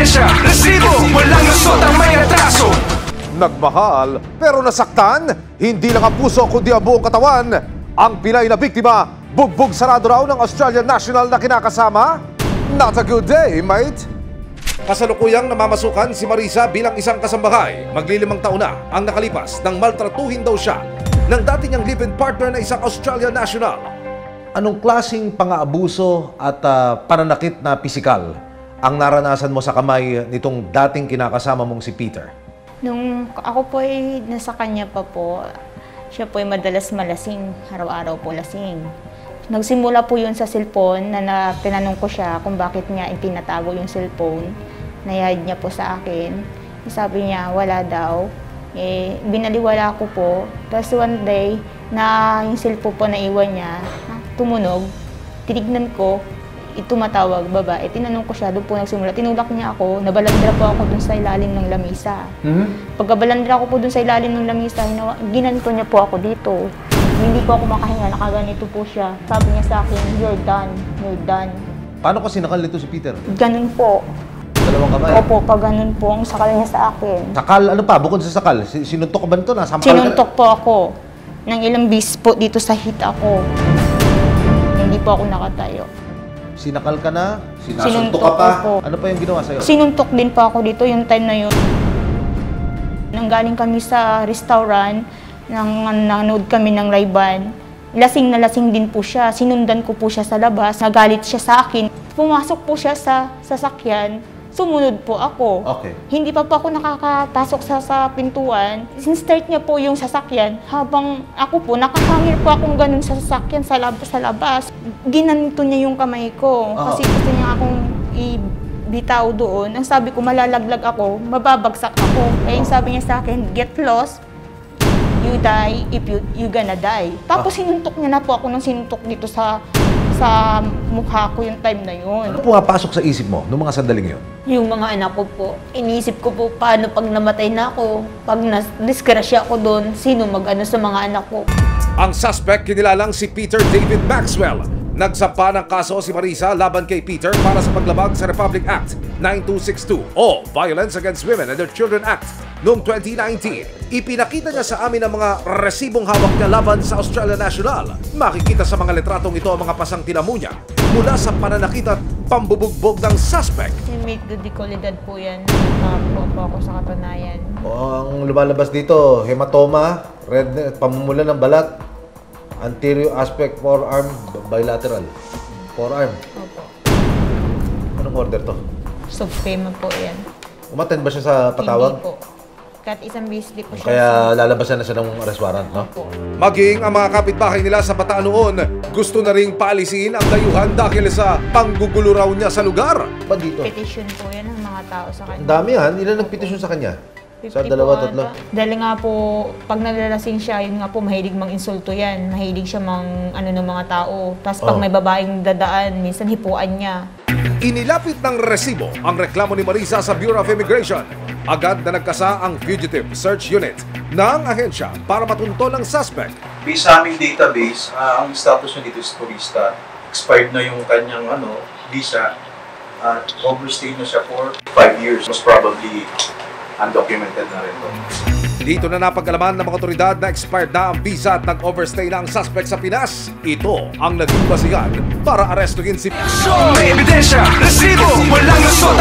ebidensya, resibo, walang lusot ang may atraso. Nagmahal pero nasaktan, hindi lang ang puso kundi ang buong katawan. Ang Pinay na biktima, bugbog sarado raw ng Australian national na kinakasama. Not a good day, mate. Kasalukuyang namamasukan si Marisa bilang isang kasambahay. Maglilimang taon na ang nakalipas nang maltratuhin daw siya ng dati niyang live-in partner na isang Australian national. Anong klaseng pang-aabuso at pananakit na pisikal ang naranasan mo sa kamay nitong dating kinakasama mong si Peter? Nung ako po ay nasa kanya pa po, siya po ay madalas malasing, araw-araw po lasing. Nagsimula po yun sa cellphone na tinanong ko siya kung bakit niya itinatago yung cellphone. Nayahid niya po sa akin. Sabi niya wala daw. Binaliwala ko po. Tapos one day, na yung cellphone po na iwan niya, tumunog. Tinignan ko, tumatawag, babae. Tinanong ko siya, doon po nagsimula. Tinulak niya ako, nabalandra po ako doon sa ilalim ng lamisa. Pagkabalandra ko po doon sa ilalim ng lamisa, ginanito niya po ako dito. Hindi po ako makahinga, nakaganito po siya. Sabi niya sa akin, you're done, you're done. Paano kasi nakal nito si Peter? Ganun po. Dalawang kamay? Opo, pag ganun po ang sakal niya sa akin. Sakal? Ano pa? Bukod sa sakal? Sinuntok ka ba nito? Sinuntok po ako. Nang ilang bis po dito sa hit ako. Hindi po ako nakatayo. Sinakal ka na? Sinasuntok ka pa? Po. Ano pa yung ginawa sa'yo? Sinuntok din po ako dito yung time na yun. Nanggaling kami sa restaurant, nanood kami ng Ray-Ban. Lasing na lasing din po siya. Sinundan ko po siya sa labas. Nagalit siya sa akin. Pumasok po siya sa sasakyan. Sumunod po ako. Okay. Hindi pa po ako nakakapasok sa pintuan. Sinstart niya po yung sasakyan habang ako po, nakahangir po akong ganun sa sasakyan sa labas. Ginanito niya yung kamay ko kasi gusto niya akong ibitaw doon. Ang sabi ko, malalaglag ako, mababagsak ako. Kaya yung sabi niya sa akin, get lost, you die if you gonna die. Tapos sinuntok niya na po ako ng sinuntok dito sa mukha ko yung time na yun. Ano pumapasok sa isip mo noong mga sandaling yun? Yung mga anak ko po, iniisip ko po paano pag namatay na ako, pag disgrasya ako doon, sino mag-ano sa mga anak ko. Ang suspect kinilalang si Peter David Maxwell. Nagsampa ng kaso si Marisa laban kay Peter para sa paglabag sa Republic Act 9262 o Violence Against Women and Their Children Act noong 2019. Ipinakita niya sa amin ang mga resibong hawak niya laban sa Australian National. Makikita sa mga litratong ito ang mga pasang tinamu niya mula sa pananakit at pambubugbog ng suspect. Si Mate Dudicolidad po yan. Nakakuha po ako sa katunayan. Ang lumalabas dito, hematoma, red, pamumula ng balat, anterior aspect forearm, bilateral. Forearm. Opo. Anong order to? Subpayment po yan. Umattend ba siya sa patawag? Hindi po. Kahit isang bisli po siya. Kaya lalabasan na siya ng arrest warrant, no? Opo. Maging ang mga kapitbahay nila sa Bataan noon, gusto na ring paalisin ang dayuhan dahil sa panggugulo raw niya sa lugar. Ba dito? Petition po yan ng mga tao sa kanya. Ang dami yan. Ilan nagpetisyon sa kanya? Sa 50 dalawa, po tatlo? ata. Dahil nga po, pag nalalasing siya, yun nga po, mahilig mang-insulto yan. Mahilig siya ng mga tao. Tapos pag may babaeng dadaan, minsan hipuan niya. Inilapit ng resibo ang reklamo ni Marisa sa Bureau of Immigration. Agad na nagkasa ang Fugitive Search Unit ng ahensya para matuntun ang suspect. Based sa aming database, ang status niya dito is turista. Expired na yung kanyang visa at overstayed na siya for 5 years. Most probably undocumented na rin to. Dito na napag-alaman ng mga otoridad na expired na ang visa at nag-overstay na ang suspect sa Pinas. Ito ang naging basihan para arestuhin si So, ebidensya, resibo, walang lusot